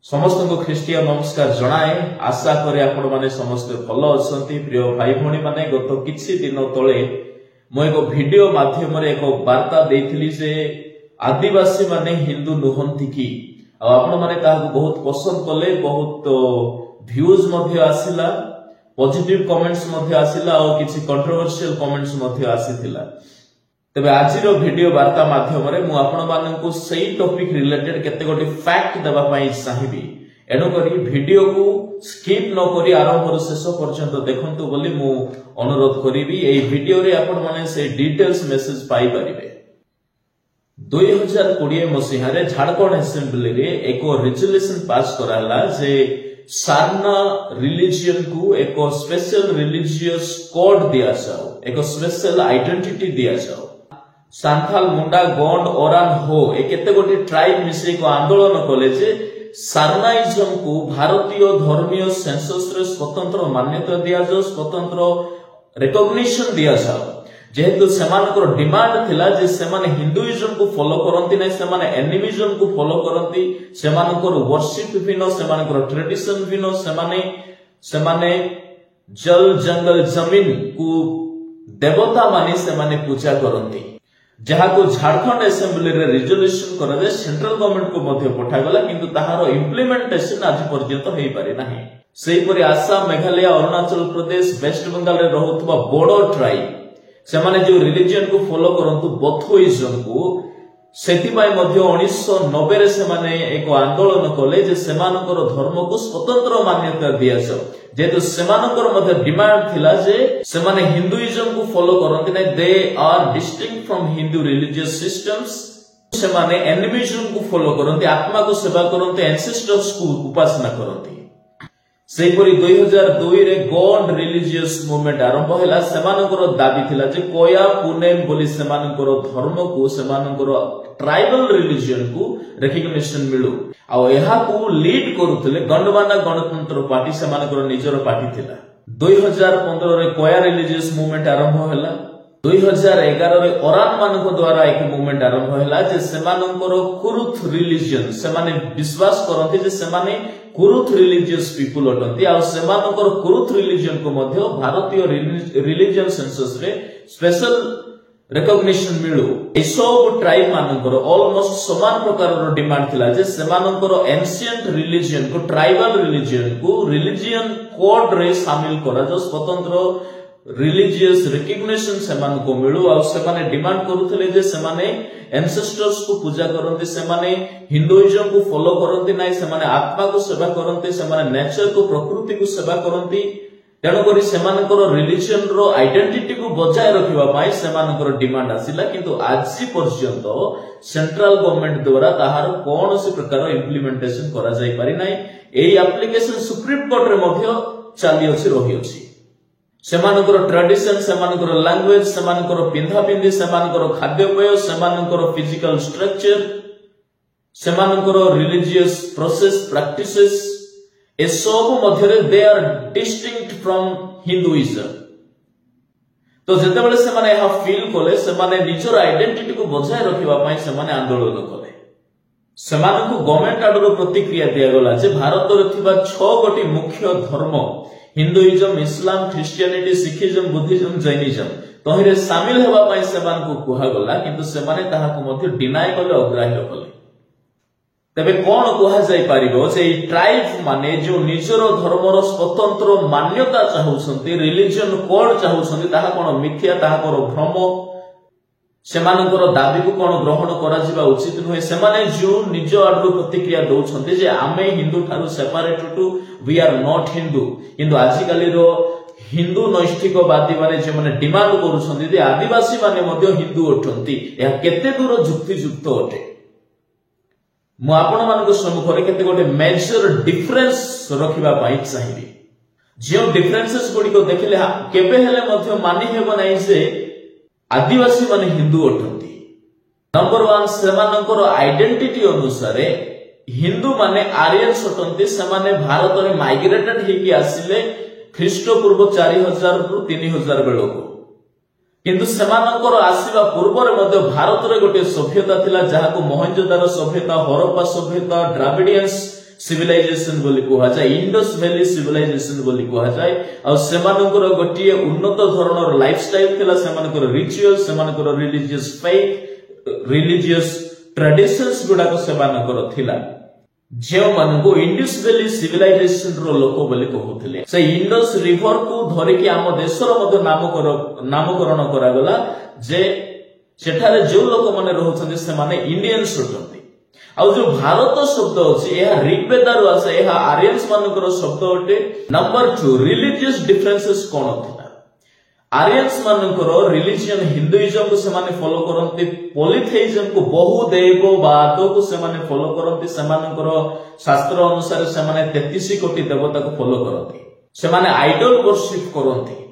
समस्त को ख्रीष्टिया नमस्कार जनाए आशा करे आपण माने समस्त भल अछंती। प्रिय भाई भणी माने गत किछि दिन तळे मो एक वीडियो माध्यम रे एक वार्ता देइथिली जे आदिवासी माने हिंदू नुहंती की आपण माने ताहाको बहुत पसंद कले, बहुत व्यूज मध्ये आसिला, पॉजिटिव कमेंट्स मध्ये आसिला और किछि कंट्रोवर्शियल कमेंट्स मध्ये आसीथिला। तबे आजिरो वीडियो वार्ता माध्यम रे मु आपण माननकु सेही टॉपिक रिलेटेड केते गोटे फैक्ट देबा पई चाहिबी। एनो करी वीडियो को स्किप न करी आरंभ रो शेष पर्यंत देखंतु बोली मु अनुरोध करिबी। एई वीडियो रे आपण माने से डिटेल्स मेसेज पाई परिबे। 2020 मसिहा रे झारखंड असेंबली रे एक रेजोल्यूशन पास कराला जे सारना रिलीजियन को एक स्पेशल रिलीजियस कोड दिया जाओ, एक स्पेशल आइडेंटिटी दिया जाओ। सांथाल, मुंडा, गोंड, ओरान, हो एक केते गोटे ट्राइब मिसे को आंदोलन कले जे सारनाइजम को भारतीय धर्मीय सेंसस रे स्वतंत्र मान्यता दिया जाओ, स्वतंत्र रिकॉग्निशन दिया जाओ। जेहेतु सेमानकर डिमांड थिला जे सेमाने हिंदुइज्म को फॉलो करंती नै, सेमाने एनिमिज्म को फॉलो करंती, सेमानकर वर्शिप भिनो, सेमानकर ट्रेडिशन भिनो, सेमाने जल जंगल जमीन को देवता मानी सेमाने पूजा करंती। जहा को झारखंड असेंबली रे रिजोल्यूशन करा जे सेंट्रल गवर्नमेंट को मध्ये पठा गला, किंतु ताहार इंप्लीमेंटेशन आज पर्यंत हेई पारि नाही। सेही परि आसाम, मेघालय, अरुणाचल प्रदेश, वेस्ट बंगाल रे रहउतबा बोडो ट्राइब सेमाने जो रिलीजियन को फॉलो करंतु बौद्धइज्म को, सेति पाई मध्ये 1990 रे सेमाने एक आंदोलन कले जे सेमानकर धर्म को स्वतंत्र मान्यता दिया जाओ। जेतु सेमानकर मध्ये डिमांड थिला जे सेमाने हिंदुइज्म को फॉलो करंती नै, they are distinct from Hindu religious systems. सेमाने एनिमिज्म को फॉलो करंती, आत्मा को सेवा करंती, एंसेस्टर्स को उपासना करंती। सेहीपरि 2002 रे गोंड रिलीजियस मूवमेंट आरंभ हैला। सेमानकर दाबी थिला जे कोया पुनेम बोली सेमानकर धर्म को, सेमानकर ट्राइबल रिलीजियन को रिकॉग्निशन मिलु। आ एहा को लीड करूथिले गंडवाना गणतंत्र पार्टी, सेमानकर निजर पार्टी थिला। 2015 रे कोया रिलीजियस मूवमेंट आरंभ हैला। 2011 रे ओरान मानको द्वारा एक मूवमेंट आरंभ हैला जे सेमानकर कुरुथ रिलीजियन, सेमाने विश्वास करथि जे सेमाने कुरुथ रिलीजियस पीपल अटंती। आ सेमानकर कुरुथ रिलीजियन को मध्ये भारतीय रिलीजियन सेंसस रे स्पेशल रिकॉग्निशन मिलु। ए सब ट्राइब मानकर ऑलमोस्ट समान प्रकार रो डिमांड थिला जे सेमानकर एंशिएंट रिलीजियन को, ट्राइबल रिलीजियन को रिलीजियन कोड रे शामिल करा जो स्वतंत्र रिलीजियस रिकॉग्निशन सेमान को मिलु। आ सेमाने डिमांड करूथिले जे सेमाने एंसेस्टर्स को पूजा करंती, सेमाने हिंदुइज्म को फॉलो करंती नै, सेमाने आत्मा को सेवा करंती, सेमाने नेचर को, प्रकृति को सेवा करंती। तेणु करी सेमानकर रिलीजियन रो आइडेंटिटी को बजाय रखिबा पई सेमानकर डिमांड आसिला, किंतु आज पर्यंत सेंट्रल गवर्नमेंट द्वारा ताहार कोनोसी प्रकार इंप्लीमेंटेशन करा जाय पारि नै। एई एप्लीकेशन सुप्रीम कोर्ट रे मध्ये चाली अछि रहि अछि। सेमानकर ट्रेडिशन, सेमानकर लैंग्वेज, सेमानकर पिंधा पिंधी, सेमानकर खाद्यपेय, सेमानकर फिजिकल स्ट्रक्चर, सेमानकर रिलीजियस प्रोसेस प्रैक्टिसेस, ए सब मध्ये they are distinct from Hinduism. तो जेतेबेले सेमाने एहा फील कले, सेमाने निजर आइडेंटिटी को बजाय रखिबा पई सेमाने आंदोलन कले। सेमानकु गवर्नमेंट आडरो प्रतिक्रिया दिया गला जे भारत रे थिबा 6 गोटी मुख्य धर्म, हिंदुइज्म, इस्लाम, क्रिश्चियनिटी, सिखिज्म, बुद्धिज्म, जैनिज्म तहिरे शामिल हेबा पई सेमानकु कुहा गला, किंतु सेमाने ताहाकु मध्ये डिनाय कले, अग्राह्य कले। तबे कोन कुहा जाय पारिबो जे ट्राइब माने जो निजर धर्मर स्वतंत्र मान्यता चाहुछंती, रिलीजियन कोड चाहुछंती, ताहा कोन मिथ्या, ताहा कोन भ्रम, सेमानकर दाबी को कोन ग्रहण करा जिबा उचित नहे। सेमाने जो निज आडरो प्रतिक्रिया दउछंती जे आमे हिंदू थारु separate too, we are not Hindu. किंतु आजिकाली रो हिंदू नैष्ठिकवादी माने जे माने डिमांड करूछंती जे आदिवासी माने मध्ये हिंदू अटंती, एहा केते दूर जुक्तियुक्त अटे। मु आपण मानको सम्मुखरे केते गोटे मेजर डिफरेंस रखिबा पई चाहिबी। जे डिफरेंसेस गुडी को देखले केबे हेले मध्ये मानि हेबो नै जे आदिवासी माने हिंदू अटंती। नंबर 1 सेमानकर आइडेंटिटी अनुसार हिंदू माने आर्यन्स अटंती। सेमाने भारत रे माइग्रेटेड हेकी आसिले ख्रीष्टपूर्व 4000 रु 3000 बेलको, किंतु सेमानकर आसीबा पूर्व रे मध्ये भारत रे गोटे सभ्यता थिला, जहाको मोहनजोदारो सभ्यता, हरप्पा सभ्यता, द्राविडियंस सिविलाइजेशन बोली कहा जाए इंडस वैली सिविलाइजेशन बोली कहा जाए आ सेमानकर गोटे उन्नत धरणर लाइफस्टाइल थिला सेमानकर रिचुअल सेमानकर रिलीजियस फेथ रिलीजियस ट्रेडिशंस गुडा को सेमानकर थिला जो मानको इंडस वैली सिविलाइजेशन रो लोक बोली कहउथिले से इंडस रिवर को धरिकी आम देशर मध्य नामकरण करा गला जे सेठारे जो लोक माने रहउछन्ति से माने इंडियंस होतन्ति आ जो भारत शब्द अछि एहा ऋग्वेदरु आसे एहा आर्यंस मानकर शब्द अटे नंबर 2 रिलीजियस डिफरेंसेस कोन थिला आर्यंस मानकर रिलीजियन हिंदुइज्म को से माने फॉलो करन्ति पॉलीथेइज्म को बहुदेववाद को से माने फॉलो करन्ति से मानकर शास्त्र अनुसार से माने 33 कोटी देवता को फॉलो करन्ति से माने आइडल वर्शिप करन्ति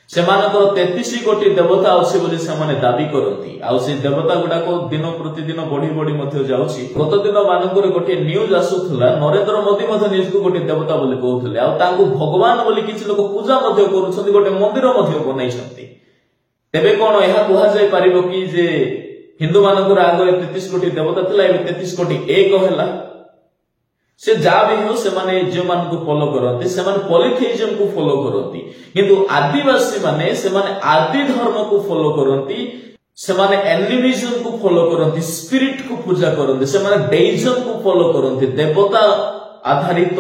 से मानकर 33 कोटी देवता अछि बोली से माने दाबी करन्ति आ से देवता गुडा को दिन प्रतिदिन बढ़ी बढ़ी मध्य जाउछि गत दिन मानकर गोटे न्यूज आसुथला नरेंद्र मोदी मध्य न्यूज को गोटे देवता बोली कहउथले आ तांको भगवान बोली किछि लोक पूजा मध्य करूछन्ति गोटे मंदिर मध्य बनाइछन्ति तेबे कोन एहा कुहा जाय परिबो कि जे हिंदू मानकर आगे 33 कोटी देवता थिला ए 33 कोटी एक हैला से जा भी हो से माने जो मान को फॉलो करते से माने पॉलीथेइज्म को फॉलो करते किंतु आदिवासी माने से माने आदि धर्म को फॉलो करते से माने एनिमिज्म को फॉलो करते स्पिरिट को पूजा करते से माने डेइज्म को फॉलो करते देवता आधारित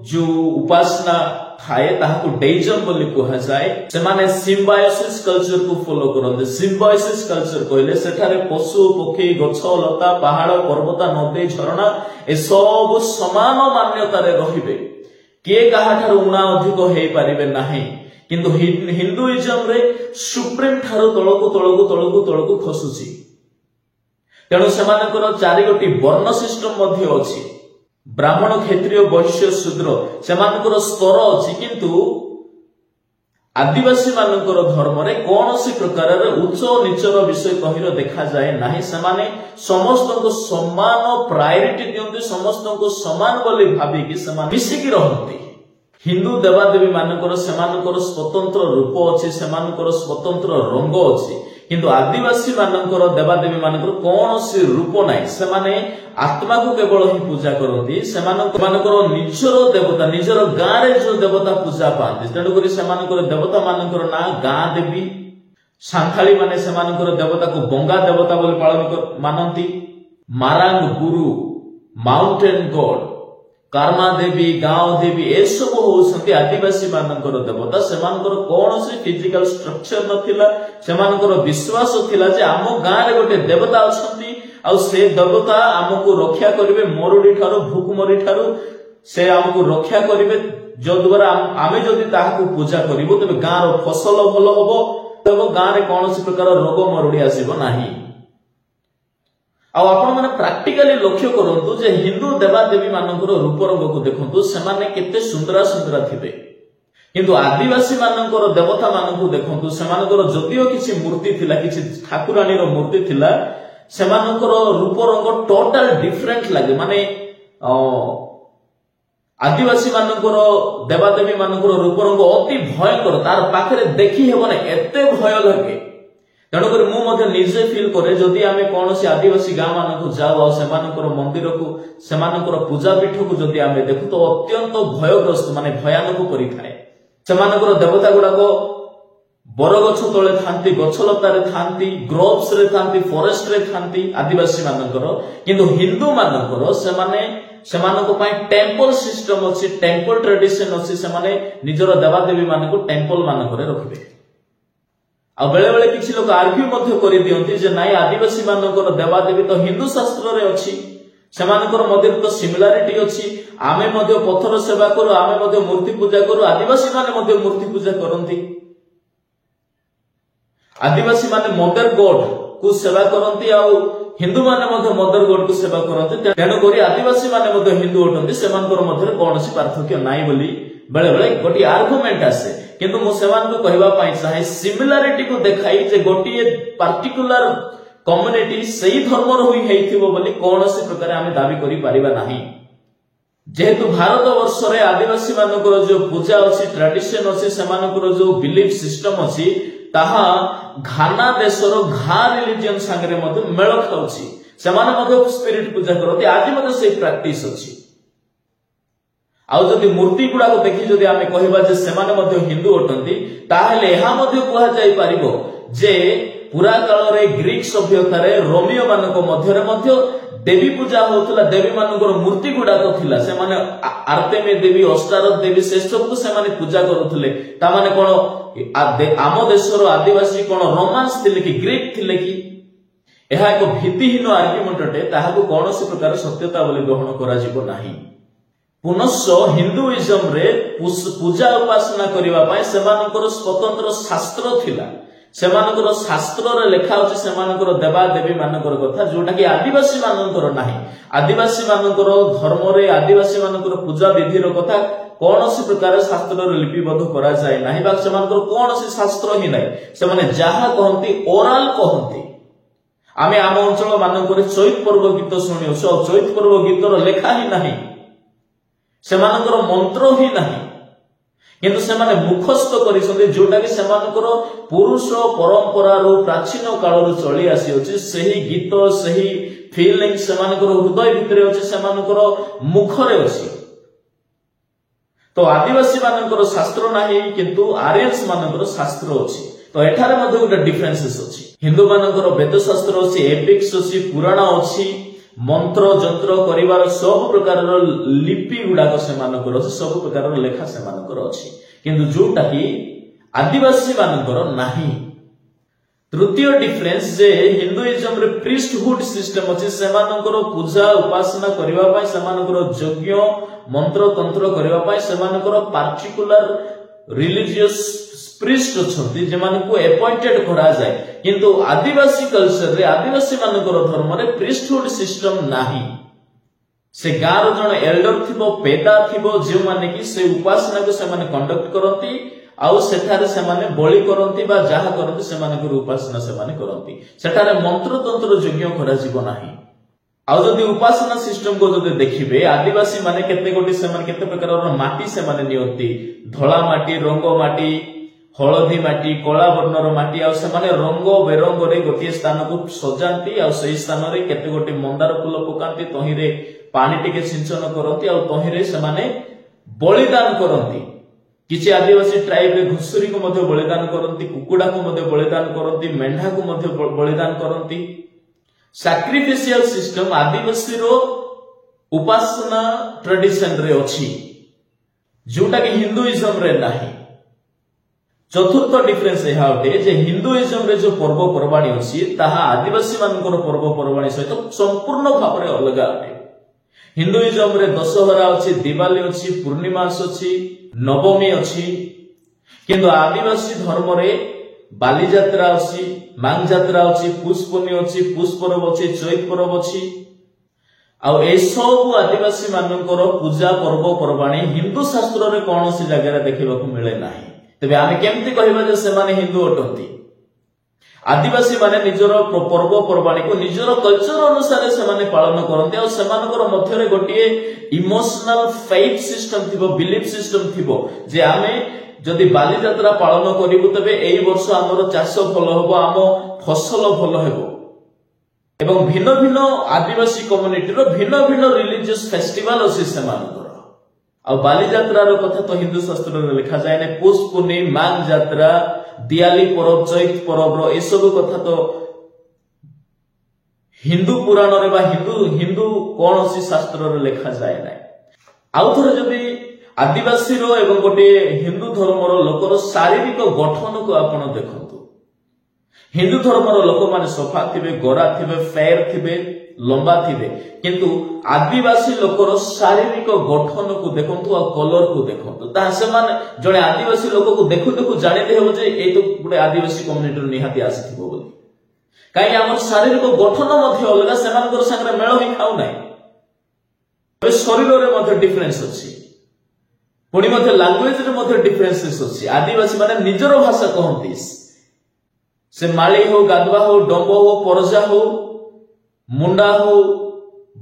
जो उपासना थाए ताहाको डेइज्म बोली कहा जाए से माने सिम्बायोसिस कल्चर को फॉलो करते सिम्बायोसिस कल्चर कहले सेठारे पशु पक्षी गछ लता पहाड़ पर्वत नदी झरणा ए सब समान मान्यता रे रहिबे के काहाठार उणा अधिक हेई परिबे नाही किंतु हिंदुइज्म रे सुप्रीम ठारो तळको खसुची तेणु सेमानकर चारि गोटी वर्ण सिस्टम मध्य अछि ब्राह्मण क्षत्रिय वैश्य शूद्र सेमानकर स्तर अछि किंतु आदिवासी मानकर धर्म रे कोनोसी प्रकार रे उच्च नीचर विषय कहिरो देखा जाए नाही सेमाने समस्त को समान प्रायोरिटी दियंती समस्त को समान बोली भाबी कि समान मिसी की रहंती हिंदू देवादेवी मानकर सेमानकर स्वतंत्र रूप अछि सेमानकर स्वतंत्र रंग अछि किंतु आदिवासी मानकर देवादेवी मानकर कोनोसी रूप नाही सेमाने आत्मा को केवल ही पूजा करती सेमानकर निजर देवता निजर गाँ रे जो देवता पूजा पाती तेणु करी सेमानकर देवता मानकर ना गाँ देवी सांथाली माने सेमानकर देवता को बंगा देवता बोली पालन मानती मारांग गुरु माउंटेन गॉड कर्मा देवी गाँव देवी ए सब होसंती आदिवासी मानकर देवता सेमानकर कोनोसी फिजिकल स्ट्रक्चर नथिला सेमानकर विश्वास थिला जे आम गाँ रे गोटे देवता अछंती आ से देवता हमको रक्षा करिवे मरुडी ठारो भूकमरी ठारो से हमको रक्षा करिवे जो द्वारा आमे जदि ताहाको पूजा करिवो तबे गाँ रो फसल भलो हबो तब गाँ रे कोनोसी प्रकार रोग मरुडी आसीबो नाही आ आपण माने प्रैक्टिकली लक्ष्य करंतु जे हिंदू देवादेवी मानकर रूप रंग को देखंतु सेमाने केते सुंदरा सुंदरा थिबे किंतु आदिवासी मानकर देवता मानकु देखंतु सेमानकर जदियो किछि मूर्ति थिला किछि ठाकुरानी रो मूर्ति थिला सेमानकर रूप रंग टोटल डिफरेंट लागे माने आदिवासी मानकर देवादेवी मानकर रूप रंग अति भयंकर तार पाखरे देखि हेबने एते भय लागे तेणुकर मु मध्य निजे फील करे जदि आमे कोनोसी आदिवासी गाँ मानकु जाऊ आ सेमानकर मंदिर को सेमानकर पूजा पीठ को जदि आमे देखु तो अत्यंत भयग्रस्त माने भयानक परि थाए सेमानकर देवता गुडा को बरगछ तळे थांती गछलता रे थांती ग्रोव्स रे थांती फॉरेस्ट रे थांती आदिवासी मानकर किंतु हिंदू मानकर सेमाने सेमानको पय टेंपल सिस्टम अछि टेंपल ट्रेडिशन अछि सेमाने निजर देवादेवी मानकु टेंपल मानकरे रखिबे आ बेले बेले किछि लोक आर्ग्यू मध्य करि दियंती जे नाइ आदिवासी मानकर देवादेवी तो हिंदू शास्त्र रे अछि सेमानकर मध्य तो सिमिलारिटी अछि आमे मध्य पत्थर सेवा करू आमे मध्य मूर्ति पूजा करू आदिवासी माने मध्य मूर्ति पूजा करंती आदिवासी माने मदर गॉड को सेवा करंती आ हिंदू माने मध्य मदर गॉड को सेवा करंती तेणु करी आदिवासी माने मध्य हिंदू होतंती सेमानकर मध्य कोनोसी पार्थक्य नाइ बोली बेले बेले गोटी आर्गुमेंट आसे किंतु मु सेमान को कहबा पई चाहे सिमिलारिटी को देखाई जे गोटी पार्टिकुलर कम्युनिटी सही धर्म रही हेइथिबो बोली कोनोसी प्रकार आमे दाबी करि परिबा नाही जेहेतु भारत वर्ष रे आदिवासी मानकर जो पूजा अछि ट्रेडिशन अछि सेमानकर जो बिलीफ सिस्टम अछि ताहा घाना देशर घा रिलीजन संगे मते मेल खाउछि सेमाने मते स्पिरिट पूजा करते आज मते से प्रैक्टिस अछि आउ जदि मूर्ति गुड़ाक देखि जदि आमे कहिबा जे सेमाने मध्ये हिंदू अटंती ताहेले एहा मध्ये कुहा जाई पारिबो जे पुरा काल रे ग्रीक सभ्यता रे रोमियो मानक मध्यरे मध्ये देवी पूजा होतला देवी मानकर मूर्ति गुड़ाक थिला से माने आर्तेमी देवी अष्टारथ देवी से सब को से माने पूजा करूथले ता माने कोन आम देशर आदिवासी कोन रोमांस थिले कि ग्रीक थिले कि एहा एक भीतिहीन आर्गुमेंट अटे ताहाको कोनोसी प्रकार सत्यता बोली ग्रहण करा जिवो नाही पुनश्च हिंदुइज्म रे पूजा उपासना करिवा पय सेमानकर स्वतंत्र शास्त्र थिला सेमानकर शास्त्र रे लेखा होछि सेमानकर देवा देवी मानकर कथा जोटा कि आदिवासी मानकर नाही आदिवासी मानकर धर्म रे आदिवासी मानकर पूजा विधि रो कथा कोनोसी प्रकार शास्त्र रे लिपिबद्ध करा जाय नाही बा सेमानकर कोनोसी शास्त्र ही नाही से माने जहा कहंती ओरल कहंती आमे आम अंचल मानकर चैत पर्व गीत सुनियो सो चैत पर्व गीत रो लेखा ही नाही सेमानकर मंत्र ही नाही किंतु सेमाने मुखस्थ करिसंते जोटा कि सेमानकर पुरुष परंपरा रो प्राचीन काल रो चली आसी अछि सही गीत सही फीलिंग सेमानकर हृदय भितरे अछि सेमानकर मुख रे अछि तो आदिवासी मानकर शास्त्र नाही किंतु आर्यन्स मानकर शास्त्र अछि तो एठारे मध्ये गोटे डिफरेंसेस अछि हिंदू मानकर वेद शास्त्र अछि एपिक्स अछि पुराण अछि मंत्र जंत्र करिवार सब प्रकार लिपि गुडाक सेमानकर अछि सब प्रकार लेखा सेमानकर अछि किंतु जोटा कि आदिवासी मानकर नाही तृतीय डिफरेंस जे हिंदुइज्म रे प्रीस्टहुड सिस्टम अछि सेमानकर पूजा उपासना करिवा पय सेमानकर यज्ञ मंत्र तंत्र करिवा पय सेमानकर पार्टिकुलर रिलीजियस प्रीस्ट अछंती जेमानकु अपॉइंटेड करा जाय किंतु आदिवासी कल्चर रे आदिवासी मानकर धर्म रे प्रीस्टहुड सिस्टम नाही से गार जण एल्डर थिबो पेदा थिबो जे माने कि से उपासना को से माने कंडक्ट करंती आउ सेठारे से माने बलि करंती बा जहा करंती से माने उपासना से माने करंती सेठारे मंत्र तंत्र यज्ञ करा जीव नाही आउ जदि उपासना सिस्टम को जदि देखिबे आदिवासी माने केते गोटी से माने केते प्रकार माटी से माने नियंती धळा माटी रंग माटी हलदी माटी कला वर्णर माटी आ से माने रंग बेरंग रे गोटी स्थान को सजांती आ सही स्थान रे केते गोटी मंदार फूल पकांती तही रे पानी टिके सिंचन करंती आ तही रे से माने बलिदान करंती किछि आदिवासी ट्राइब रे घुसुरी को मध्ये बलिदान करंती कुकुडा को मध्ये बलिदान करंती मेंढा को मध्ये बलिदान करंती सैक्रिफिशियल सिस्टम आदिवासी रो उपासना ट्रेडिशन रे अछि जोटा कि हिंदुइज्म रे नाही चतुर्थ डिफरेंस यह होते जे हिंदुइज्म रे जो पर्व पर्वाणी अछि ताहा आदिवासी मानकर पर्व पर्वाणी सहित संपूर्ण भाव रे अलग होते हिंदुइज्म रे दशहरा अछि दिवाली अछि पूर्णिमास अछि नवमी अछि किंतु आदिवासी धर्म रे बाली यात्रा अछि मांग यात्रा अछि पुष्पनी अछि पुष्प पर्व अछि चैत पर्व अछि आ ए सब आदिवासी मानकर पूजा पर्व पर्वाणी हिंदू शास्त्र रे कोनोसी जगह रे देखिबाकू मिले नाही तबे आमे केमति कहिबा जे से माने हिंदू अटंती आदिवासी माने निजर पर्व पर्वाणी को निजर कल्चर अनुसार से माने पालन करंती आ सेमानकर मध्य रे गोटिए इमोशनल फेथ सिस्टम थिबो बिलीफ सिस्टम थिबो जे आमे जदि बाली यात्रा पालन करिबु तबे एई वर्ष हमर चाष भलो हबो आम फसल भलो हेबो एवं भिन्न भिन्न आदिवासी कम्युनिटी रो भिन्न भिन्न रिलीजियस फेस्टिवल अछि सेमानकर आ बाली यात्रा रो कथा तो हिंदू शास्त्र रे लिखा जाय ने पुष्पनी मांग यात्रा दिवाली पर्व चैत पर्व रो ए सब कथा तो हिंदू पुराण रे बा हिंदू कोनोसी शास्त्र रे लिखा जाय नै आउ थरे जदि आदिवासी रो एवं गोटे हिंदू धर्म रो लोकर शारीरिक गठन को आपण देखंतु हिंदू धर्म रो लोक माने सफा थिबे गोरा थिबे फेयर थिबे लंबा थिबे किंतु आदिवासी लोकर शारीरिक गठन को देखंतु आ कलर को देखंतु ता से माने जणे आदिवासी लोक को देखु देखु जानि दे हो जे ए तो गुटे आदिवासी कम्युनिटी निहाती आसीथिबो बोली काई हमर शारीरिक गठन मध्ये अलगा सेमानकर संगे मेल ही खाउ नै बे शरीर रे मध्ये डिफरेंस अछि पुणी मध्ये लैंग्वेज रे मध्ये डिफरेंसेस अछि आदिवासी माने निजरो भाषा कहंती से माली हो गादवा हो डंबो हो परजा हो मुंडा हो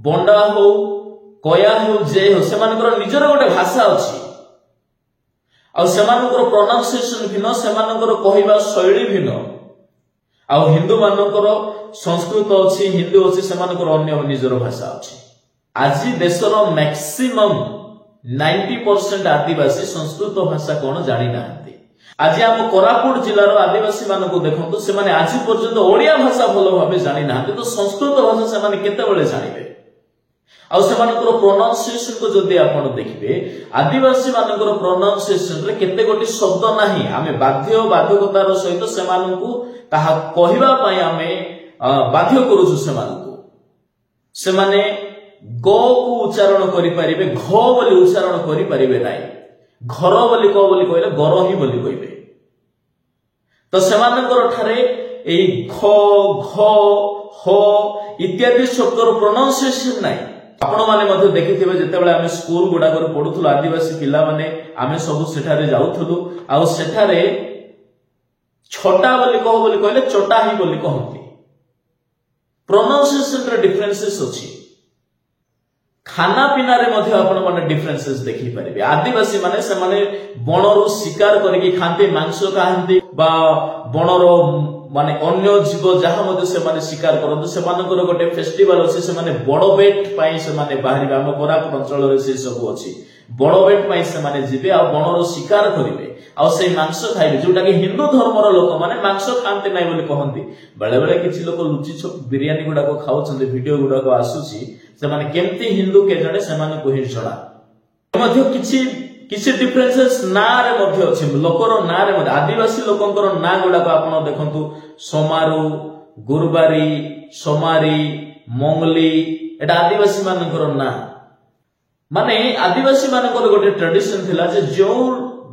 बंडा हो कया हो जे हो सेमानकर निजर गोटे भाषा अछि आ सेमानकर प्रोनाउंसिएशन भिन्न सेमानकर कहिबा शैली भिन्न आ हिंदू मानकर संस्कृत अछि हिंदू अछि सेमानकर अन्य निजर भाषा अछि आज देशर मैक्सिमम 90% आदिवासी संस्कृत भाषा कौन जानी ना। आज आम कोरापुट जिलार आदिवासी मानक देखो से आज पर्यंत ओडिया भाषा भल भाव जानी ना, तो संस्कृत भाषा से केतबेले जानिबे। आ सेमानकर प्रोनाउंसिएशन को जदि आपण देखिबे, आदिवासी मानकर प्रोनाउंसिएशन रे केते गोटी शब्द नाही, आमे बाध्यकतार सहित सेमानकु ताहा कहिबा पई आमे बाध्य करूछु सेमानकु। सेमाने ग को उच्चारण करि परिबे, घ बोली उच्चारण करि परिबे नाही। घर बोली क बोली कहले गर ही बोली कहबे। तो सेमानकर ठारे एई ख घ ह इत्यादि शब्दर प्रोनाउंसिएशन नाही। आपण माने मध्ये देखिथिबे जेतेबेले आमे स्कूल गुडा कर पढुथुलु, आदिवासी पिला माने आमे सब सेठारे जाउथुलु, आ सेठारे छोटा बोली कह बोली कहले छोटा ही बोली कहंती। प्रोनाउंसिएशन रे डिफरेंसेस अछि। खाना पीना रे मध्ये आपण माने डिफरेंसेस देखि परिबे। आदिवासी माने से माने बनरो शिकार करके खांती, मांस खांती बा बनरो माने अन्य जीव जहा मध्ये से माने शिकार करते, से मानकर गोटे फेस्टिवल अछि, से माने बड़ो बेट पई से माने बाहरिबे। हम कोरापुट अंचल रे से सब अछि, बड़ो बेट पई से माने जिबे आ बनरो शिकार करिवे आ से मांस खाइबे, जोटा कि हिंदू धर्मर लोक माने मांस खांते नै बोली कहंती। बेले बेले किछि लोक लुचि छप बिरयानी गुडा को खाउछन्ते, वीडियो गुडा को आसुची, से माने केमती हिंदू के जणे से माने कोहि जणा। मध्ये किछि डिफरेंसेस ना रे मध्ये अछि, लोकर ना रे मध्ये। आदिवासी लोकंकर ना गुडा को आपण देखंतु, सोमारू, गुरबारी, सोमारी, मंगली, एटा आदिवासी मानकर ना। माने आदिवासी मानकर गोटे ट्रेडिशन थिला जे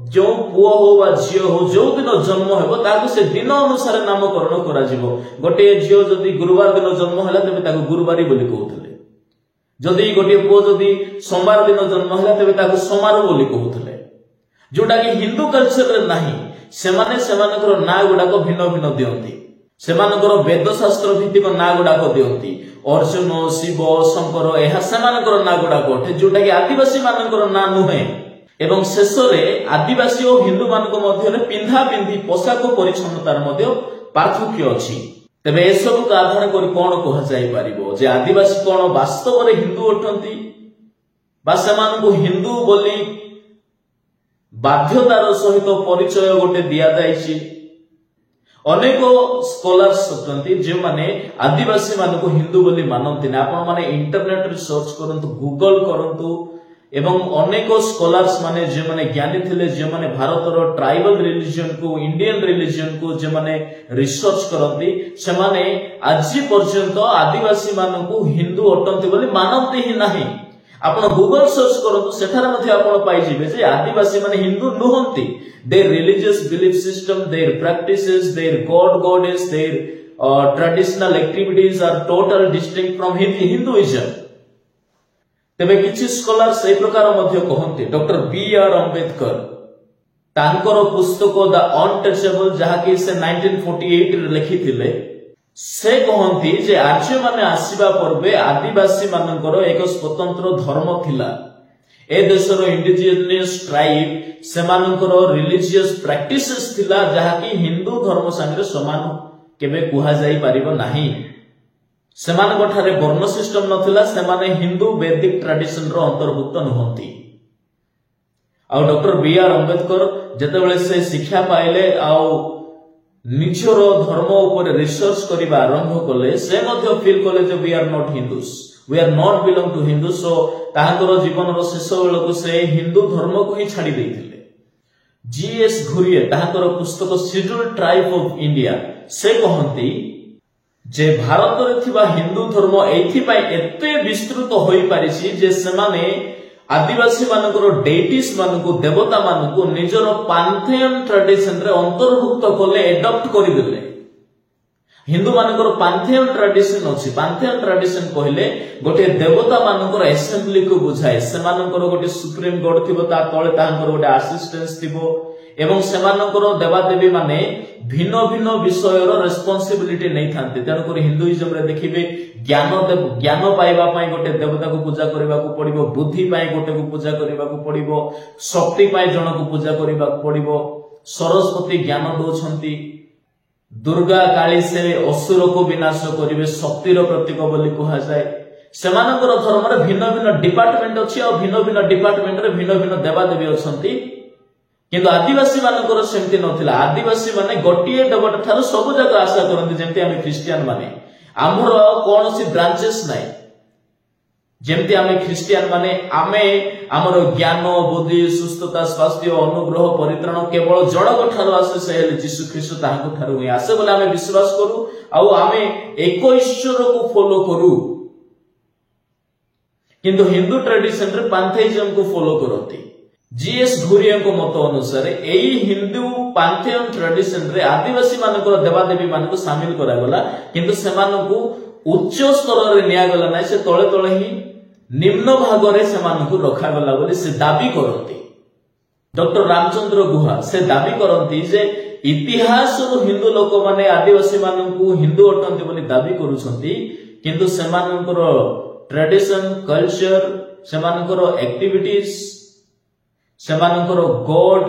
जो पुओ हो बा झियो हो जो दिन जन्म हेबो ताकू से दिन अनुसार नामकरण करा जिवो। गोटे झियो जदी गुरुवार दिन जन्म होला तबे ताकू गुरुवारी बोली कहउथले, जदी गोटे पुओ जदी सोमवार दिन जन्म होला तबे ताकू सोमार बोली कहउथले, जोटा कि हिंदू कल्चर रे नाही। सेमाने सेमानकर ना गुडा को भिन्न भिन्न दियंती, सेमानकर वेद शास्त्र भित्तिक ना गुडा को दियंती। अर्जुन, शिव, शंकर एहा सेमानकर ना गुडा को, जोटा कि आदिवासी मानकर ना नुहे। एवं शेषरे आदिवासी और हिंदू मानक मध्य पिंधा पिंधी पोशाक परिच्छन्नतार मध्य पार्थक्य अछि। तेबे ए सब का आधार करि कोन कह जाय परिबो जे आदिवासी कोन वास्तव रे हिंदू अटंती बा सेमानकु हिंदू बोली बाध्यतार सहित परिचय गोटे दिया जायछि। अनेक स्कॉलर्स अटंती जे माने आदिवासी मानकु हिंदू बोली मानंती ना। आपण माने इंटरनेट रे सर्च करंतु, गूगल करंतु, एवं अनेक स्कॉलर्स माने जे माने ज्ञानी थिले, जे माने भारतर ट्राइबल रिलीजन को, इंडियन रिलीजन को जे माने रिसर्च करंती, से माने आज पर्यंत आदिवासी मानकु हिंदू अटंती बोली मानंती ही नाही। आपण गूगल सर्च करंतु, सेठार मध्ये आपण पाइ जिवे जे आदिवासी माने हिंदू नुहंती। Their religious belief system, their practices, their god goddess, their traditional activities are total distinct from Hinduism. तेबे किछि स्कॉलर्स ए प्रकार मध्ये कहंती। Doctor B R. अंबेडकर तांकर पुस्तक द अनटचेबल जहा कि से 1948 रे लिखिथिले, से कहंती जे आर्य माने आसीबा पर्वे आदिवासी मानकर एक स्वतंत्र धर्म थिला। ए देशर इंडिजिनियस ट्राइब सेमानकर रिलीजियस प्रैक्टिसेस थिला जहा कि हिंदू धर्म संगे समान केबे कुहा जाई परिबो नाही। सेमानक ठारे वर्ण सिस्टम नथिला, सेमाने हिंदू वैदिक ट्रेडिशन रो अंतर्भुक्त नहंती। आ डॉक्टर बी.आर. अंबेडकर जेतेबेले से शिक्षा पाइले आ निजर धर्म ऊपर रिसर्च करिबा आरंभ कले, से मध्ये फील कले जे we are not Hindus, we are not belong to Hindu. So ताहाकर जीवन रो शेष बेलक से हिंदू धर्म को ही छाड़ी देथिले। जी.एस. घुरिए ताहाकर पुस्तक शेड्यूल्ड ट्राइब ऑफ इंडिया से कहंती जे भारत रे थिबा हिंदू धर्म एथि पय एते विस्तृत होई पारिछि जे सेमाने आदिवासी मानकर डेटिस मानकु, देवता मानकु निजर पांथेयन ट्रेडिशन रे अंतर्भुक्त कले, एडॉप्ट करि देले। हिंदू मानकर पांथेयन ट्रेडिशन अछि। पांथेयन ट्रेडिशन कहले गोटे देवता मानकर असेंबली को बुझाए। सेमानकर गोटे सुप्रीम गॉड थिबो, ता तळे तांकर गोटे असिस्टेंस थिबो, एवं सेमानकर देवादेवी माने भिन्न भिन्न विषयर रेस्पोंसिबिलिटी नै थांते। तेणुकर हिंदुइज्म रे देखिबे ज्ञान पाइबा पई गोटे देवता को पूजा करबा को पड़िबो, बुद्धि पई गोटे को पूजा करबा को पड़िबो, शक्ति पई जण को पूजा करबा को पड़िबो। सरस्वती ज्ञान दोछंती, दुर्गा काली से असुर को विनाश करिवे, शक्तिर प्रतीक बोली कहा जाए। सेमानकर धर्म रे भिन्न भिन्न डिपार्टमेंट अछि और भिन्न भिन्न डिपार्टमेंट रे भिन्न भिन्न देवादेवी अछंती किंतु आदिवासी मानकर सेमती नथिला आदिवासी माने गोटिए देवता ठारो सब जगह आशा करନ୍ତି जेमती आमे क्रिश्चियन माने आमर कोनोसी ब्रांचेस नाही जेमती आमे क्रिश्चियन माने आमे हमर ज्ञान बुद्धि सुस्थता स्वास्थ्य अनुग्रह परित्राण केवल जड़क ठारो आसे से हेले यीशु ख्रीष्ट ताहाको ठारो ही आसे बोले आमे विश्वास करू आ आमे एको ईश्वर को फॉलो करू किंतु हिंदू ट्रेडिशन रे पांथेइज्म को फॉलो करती जीएस घुरिया को मत अनुसार एई हिंदू पांथेयन ट्रेडिशन रे आदिवासी मानकर देवादेवी मानको शामिल करा गला किंतु सेमानकु उच्च स्तर रे निया गला नै से तळे तळे ही निम्न भाग रे सेमानकु रखा गला बोली से दाबी करती डॉक्टर रामचंद्र गुहा से दाबी करती जे इतिहास रो हिंदू लोक माने आदिवासी मानकु हिंदू अटंती बोली दाबी करूछंती किंतु सेमानकर ट्रेडिशन कल्चर सेमानकर एक्टिविटीज सेमानकर गॉड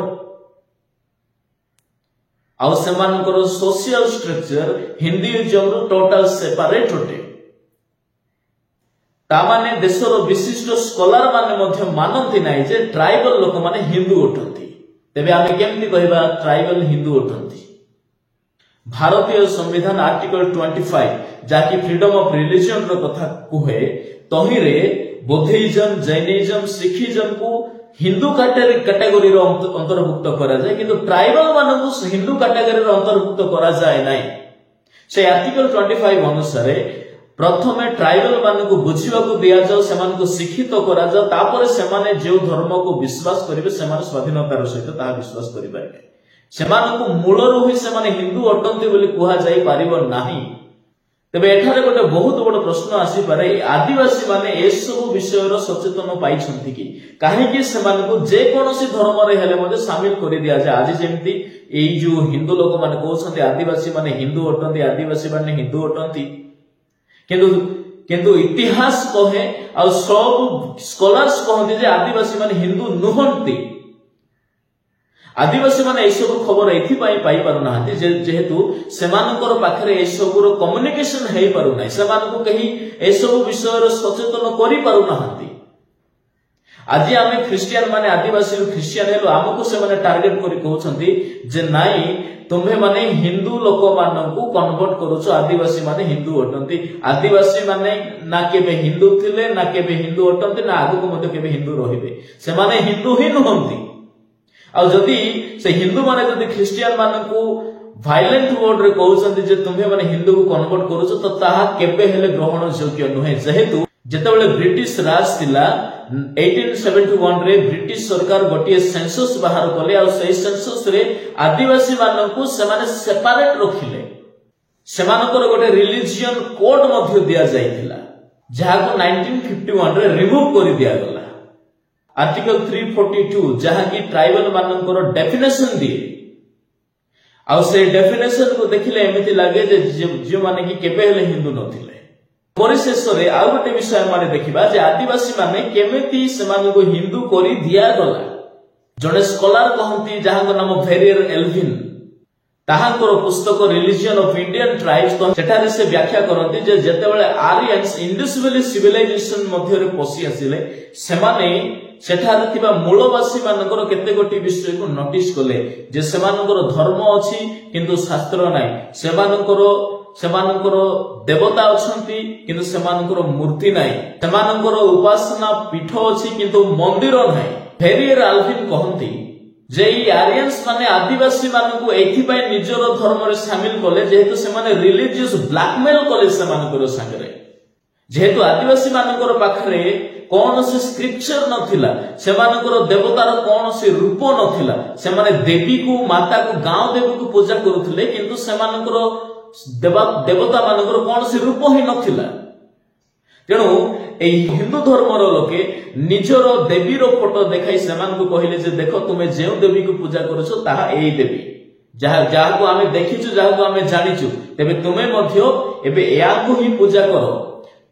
आउ सेमानकर सोशल स्ट्रक्चर हिंदुइज्म रो टोटल सेपरेट होते तामाने देशर विशिष्ट स्कॉलर माने मध्य मानंती नाही जे ट्राइबल लोक माने हिंदू उठंती तेबे आमे केमति कहबा ट्राइबल हिंदू उठंती भारतीय संविधान आर्टिकल 25 जाकी फ्रीडम ऑफ रिलीजन रो कथा कुहे तहिरे बुद्धिज्म जैनिज्म सिखिज्म को हिंदू कैटेगरी रो अंतर्भुक्त करा जाय किंतु ट्राइबल मानकु हिंदू कैटेगरी रो अंतर्भुक्त करा जाय नै से आर्टिकल 25 अनुसार प्रथमे ट्राइबल मानकु बुझिबा को दिया जाओ सेमानकु शिक्षित करा जाओ तापर सेमाने जे धर्म को विश्वास करिवे सेमाने स्वाधीनतार सहित ता विश्वास करि पारिबे सेमानकु मूलरु ही सेमाने हिंदू अटंती बोली कुहा जाय पारिबो नाही तबे एठारे गोटे बहुत बड़ प्रश्न आसी पारे आदिवासी माने ए सब विषय रो सचेतन पाइछंती कि काहे कि सेमानकु जे कोनोसी धर्म रे हेले मध्ये शामिल करि दिया जाय आज जेमती एई जो हिंदू लोक माने कहउछंती आदिवासी माने हिंदू अटंती आदिवासी माने हिंदू अटंती किंतु इतिहास कहे आ सब स्कॉलर्स कहते जे आदिवासी माने हिंदू नुहंती आदिवासी माने ए सब खबर एथि पाई पार नाहंती जेहेतु सेमानकर पाखरे ए सब रो कम्युनिकेशन हेई पारु नै सेमानकु कहि ए सब विषय रो सचेतन करि पारु नाहंती आज आमे क्रिश्चियन माने आदिवासी रो क्रिश्चियन हेलो हमकु से माने टार्गेट करि कहउछंती जे नाई तुम्हे माने हिंदू लोक मानकु कन्वर्ट करूछ आदिवासी माने हिंदू अटंती आदिवासी माने ना केबे हिंदू थिले ना केबे हिंदू अटंती ना आगु को मध्ये केबे हिंदू रहिबे से माने हिंदू ही नहंती आ जदी से हिंदू माने जदी क्रिश्चियन मानकु वायलेंट वर्ड रे कहउछंती जे तुम्हे माने हिंदू को कन्वर्ट करूछ तो ताहा केबे हेले ग्रहण योग्य नहे जेहेतु जेतेबेले ब्रिटिश राज थिला 1871 रे ब्रिटिश सरकार गोटिए सेंसस बाहर कले आ सेई सेंसस रे आदिवासी मानकु सेमाने सेपरेट रखिले सेमानकर गोटे रिलीजियन कोड मध्ये दिया जाइथिला जहा को 1951 रे रिमूव करि दिया गला आर्टिकल 342 जहा की ट्राइबल मानकर डेफिनेशन दिए आ से डेफिनेशन को देखिले एमिति लागे जे माने की केबे हेले हिंदू नथिले परिशेष रे आ गोटे विषय माने देखिबा जे आदिवासी माने केमिति सेमानकु हिंदू करि दिया गला जने स्कॉलर कहंती जहां नाम भेरियर एल्विन ताहांकर पुस्तक रिलीजियन ऑफ इंडियन ट्राइब्स तो सेठारे से व्याख्या करंती जे जेतेबेले आरियंस इंडस वैली सिविलाइजेशन मध्ये रे पसी आसिले सेमाने सेठारे थिबा मूलवासी मानकर केते गोटी विषय को नोटिस कले जे सेमानकर धर्म अछि किंतु शास्त्र नाही सेमानकर देवता अछंती किंतु सेमानकर मूर्ति नाही सेमानकर उपासना पीठ अछि किंतु मंदिर नाही फेरियर एल्विन कहंती जे ई आरियंस माने आदिवासी मानकु एथि पय निजर धर्म रे शामिल कले जेहेतु से माने रिलीजियस ब्लैकमेल कले से मानकर संगरे जेहेतु आदिवासी मानकर पाखरे कोन से स्क्रिप्चर नथिला से मानकर देवतार कोन से रूप नथिला से माने देवी को माता को गांव देवी को पूजा करूथले किंतु से मानकर देवता मानकर कोन से रूप ही नथिला तेणु ए हिंदू धर्मर लोके निजर देवी रो फोटो देखाई सेमान को कहिले जे देखो तुमे जे देवी को पूजा करछो ताहा एई देवी जहा को आमे देखिछु जहा को आमे जानिछु तेबे तुमे मध्य एबे एया को ही पूजा करो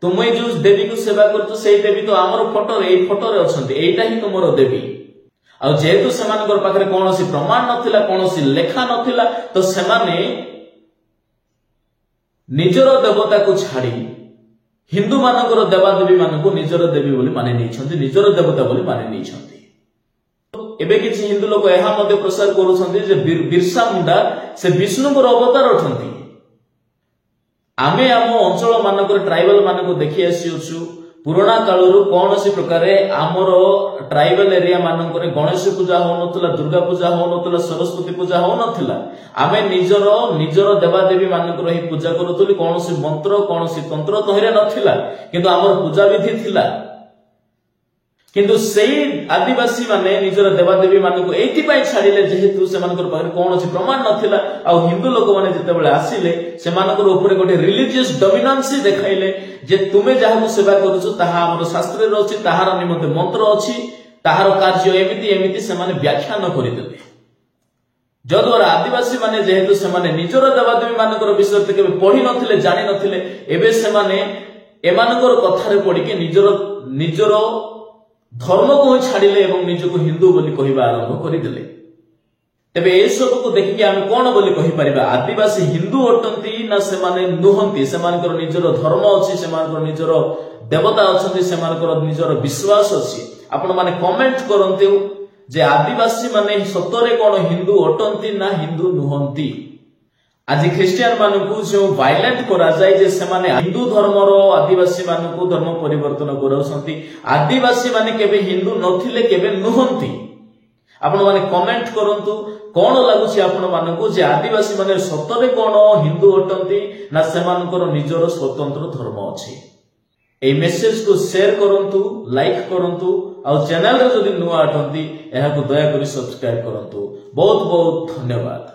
तुमे जो देवी को सेवा करतो सेई देवी तो हमर फोटो रे एई फोटो रे अछंती एईटा ही तुमरो देवी आ जेहेतु सेमानकर पाखरे कोनोसी प्रमाण नथिला कोनोसी लेखा नथिला तो सेमाने निजर देवता को छाड़ी हिंदू मानकर देवादेवी मानक निजर देवी बोली मानि नहीं, निजर देवता बोली मानि नहीं। एबे किछि हिंदू लोक एहा मध्ये प्रसार करूछन्ति जे बिरसा मुंडा से विष्णुଙ୍କର अवतार अछन्ति। आमे आम अंचल मानकर ट्राइबल मानक देखि आसीछु पुराना कालरू कौनसी प्रकार आमर ट्राइबल एरिया मानकर गणेश पूजा होनतला, दुर्गा पूजा होनतला, सरस्वती पूजा होनतला। आमे निजर निजर देवादेवी मानकर ही पूजा करूतली। कौनसी मंत्र कौनसी तंत्र तहिरे नथिला, किंतु आमर पूजा विधि थिला। किंतु सेई आदिवासी माने निजर देवादेवी मानक एथि पई छाडिले जेहेतु से मानकर पाखरे कोनोसी प्रमाण नथिला। आ हिंदू लोक माने जते बेले आसीले से मानकर ऊपर गोटे रिलीजियस डोमिनेंसी देखाइले जे तुमे जाहाको सेवा करूछु ताहा हमर शास्त्र रे अछि, ताहार निमंते मंत्र अछि, ताहार कार्य एमिति एमिति से माने व्याख्यान करिदेले। जद्वारा आदिवासी माने जेहेतु से माने निजर देवादेवी मानकर विषय केबे पढि नथिले, जानि नथिले, एबे से माने एमानकर कथारे पढि के निजर धर्म को छाड़िले एवं निजको हिंदू बोली कहबा आरंभ करिदेले। तबे ए सब को देखि हम कोन बोली कहि परिबा? आदिवासी हिंदू अटंती ना से माने नुहंती? से मानकर निजर धर्म अछि, से मानकर निजर देवता अछंती, से मानकर निजर विश्वास अछि। आपण माने कमेंट करंते जे आदिवासी माने सतरे कोन हिंदू अटंती ना हिंदू नुहंती? आज ख्रिस्टियन मानकु जो वायलेंट करा जाय जे से माने हिंदू धर्मर आदिवासी मानकु धर्म परिवर्तन करौसंती। आदिवासी माने केबे हिंदू नथिले, केबे नुहंती। आपण माने कमेंट करंतु कोन लागुछि आपण मानकु जे आदिवासी माने सतरे कोन हिंदू अटंती ना से मानकर निजर स्वतंत्र धर्म अछि? ए मेसेज को शेयर करंतु, लाइक करंतु, आ चैनल रे जदि नुआ अटंती एहा को दया करी सब्सक्राइब करंतु। बहुत बहुत धन्यवाद।